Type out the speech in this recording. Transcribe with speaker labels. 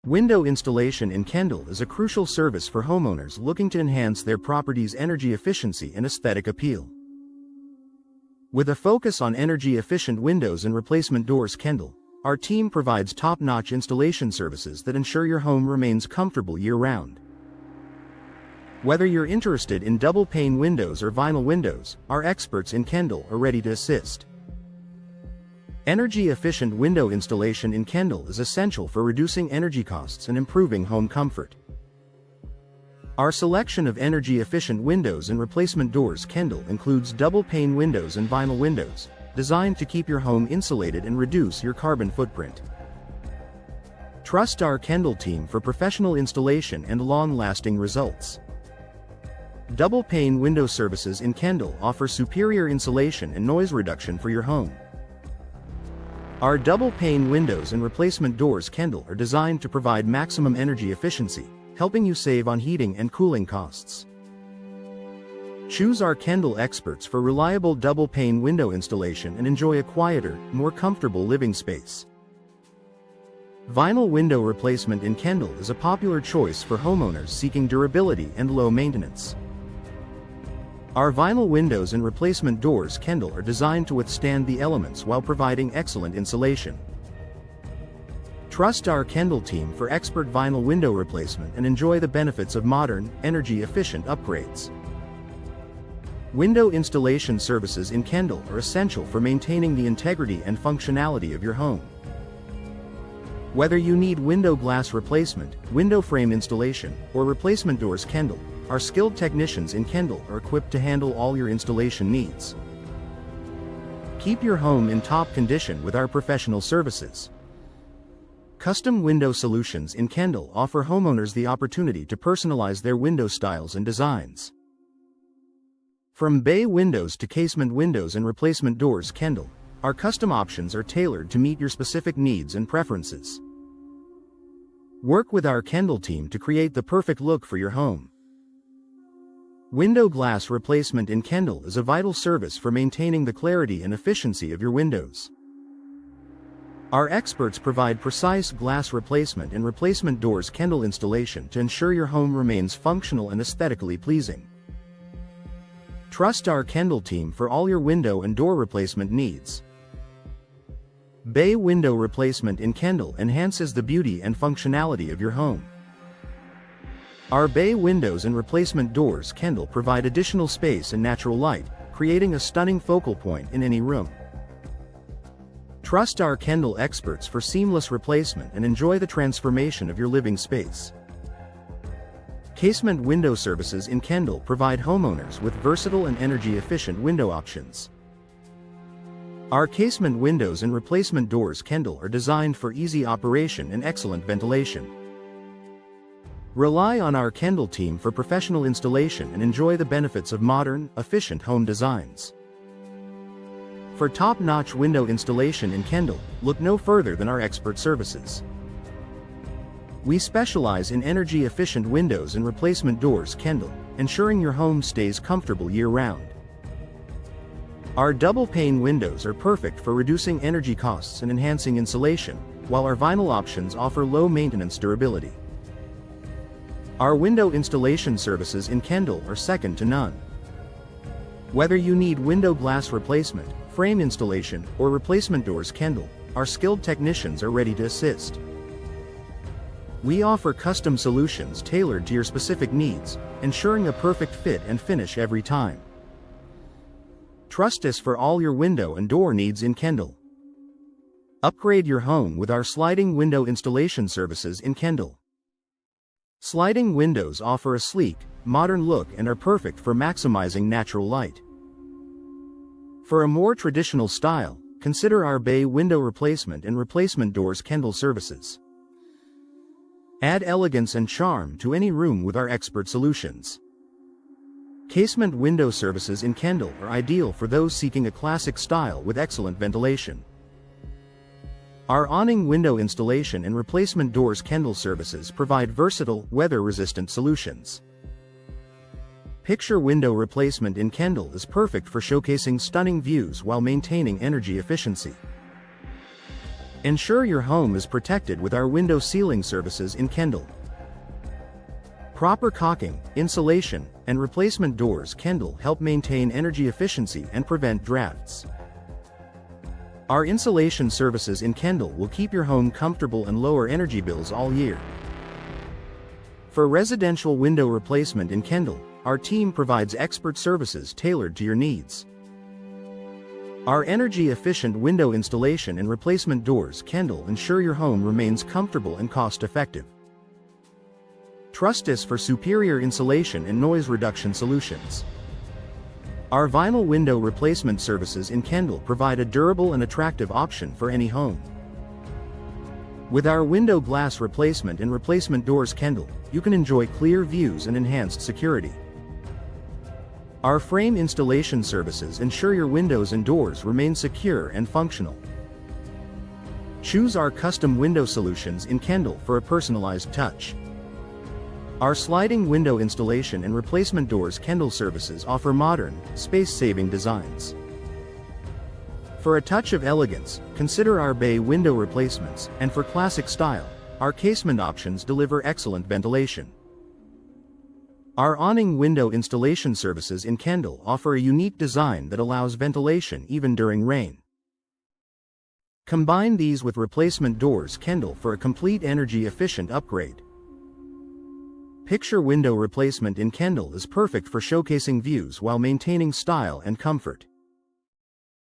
Speaker 1: Window installation in Kendall is a crucial service for homeowners looking to enhance their property's energy efficiency and aesthetic appeal. With a focus on energy-efficient windows and replacement doors, Kendall, our team provides top-notch installation services that ensure your home remains comfortable year-round. Whether you're interested in double-pane windows or vinyl windows, our experts in Kendall are ready to assist. Energy-efficient window installation in Kendall is essential for reducing energy costs and improving home comfort. Our selection of energy-efficient windows and replacement doors Kendall includes double-pane windows and vinyl windows, designed to keep your home insulated and reduce your carbon footprint. Trust our Kendall team for professional installation and long-lasting results. Double-pane window services in Kendall offer superior insulation and noise reduction for your home. Our double-pane windows and replacement doors Kendall are designed to provide maximum energy efficiency, helping you save on heating and cooling costs. Choose our Kendall experts for reliable double-pane window installation and enjoy a quieter, more comfortable living space. Vinyl window replacement in Kendall is a popular choice for homeowners seeking durability and low maintenance. Our vinyl windows and replacement doors Kendall are designed to withstand the elements while providing excellent insulation. Trust our Kendall team for expert vinyl window replacement and enjoy the benefits of modern, energy-efficient upgrades. Window installation services in Kendall are essential for maintaining the integrity and functionality of your home. Whether you need window glass replacement, window frame installation, or replacement doors Kendall, our skilled technicians in Kendall are equipped to handle all your installation needs. Keep your home in top condition with our professional services. Custom window solutions in Kendall offer homeowners the opportunity to personalize their window styles and designs. From bay windows to casement windows and replacement doors Kendall, our custom options are tailored to meet your specific needs and preferences. Work with our Kendall team to create the perfect look for your home. Window glass replacement in Kendall is a vital service for maintaining the clarity and efficiency of your windows. Our experts provide precise glass replacement and replacement doors Kendall installation to ensure your home remains functional and aesthetically pleasing. Trust our Kendall team for all your window and door replacement needs. Bay window replacement in Kendall enhances the beauty and functionality of your home. Our bay windows and replacement doors Kendall provide additional space and natural light, creating a stunning focal point in any room. Trust our Kendall experts for seamless replacement and enjoy the transformation of your living space. Casement window services in Kendall provide homeowners with versatile and energy-efficient window options. Our casement windows and replacement doors Kendall are designed for easy operation and excellent ventilation. Rely on our Kendall team for professional installation and enjoy the benefits of modern, efficient home designs. For top-notch window installation in Kendall, look no further than our expert services. We specialize in energy-efficient windows and replacement doors Kendall, ensuring your home stays comfortable year-round. Our double-pane windows are perfect for reducing energy costs and enhancing insulation, while our vinyl options offer low-maintenance durability. Our window installation services in Kendall are second to none. Whether you need window glass replacement, frame installation, or replacement doors Kendall, our skilled technicians are ready to assist. We offer custom solutions tailored to your specific needs, ensuring a perfect fit and finish every time. Trust us for all your window and door needs in Kendall. Upgrade your home with our sliding window installation services in Kendall. Sliding windows offer a sleek, modern look and are perfect for maximizing natural light. For a more traditional style, consider our bay window replacement and replacement doors Kendall services. Add elegance and charm to any room with our expert solutions. Casement window services in Kendall are ideal for those seeking a classic style with excellent ventilation. Our awning window installation and replacement doors Kendall services provide versatile, weather-resistant solutions. Picture window replacement in Kendall is perfect for showcasing stunning views while maintaining energy efficiency. Ensure your home is protected with our window sealing services in Kendall. Proper caulking, insulation, and replacement doors. Kendall help maintain energy efficiency and prevent drafts. Our insulation services in Kendall will keep your home comfortable and lower energy bills all year. For residential window replacement in Kendall, our team provides expert services tailored to your needs. Our energy-efficient window installation and replacement doors Kendall ensure your home remains comfortable and cost-effective. Trust us for superior insulation and noise reduction solutions. Our vinyl window replacement services in Kendall provide a durable and attractive option for any home. With our window glass replacement and replacement doors Kendall, you can enjoy clear views and enhanced security. Our frame installation services ensure your windows and doors remain secure and functional. Choose our custom window solutions in Kendall for a personalized touch. Our sliding window installation and replacement doors Kendall services offer modern, space-saving designs. For a touch of elegance, consider our bay window replacements, and for classic style, our casement options deliver excellent ventilation. Our awning window installation services in Kendall offer a unique design that allows ventilation even during rain. Combine these with replacement doors Kendall for a complete energy-efficient upgrade. Picture window replacement in Kendall is perfect for showcasing views while maintaining style and comfort.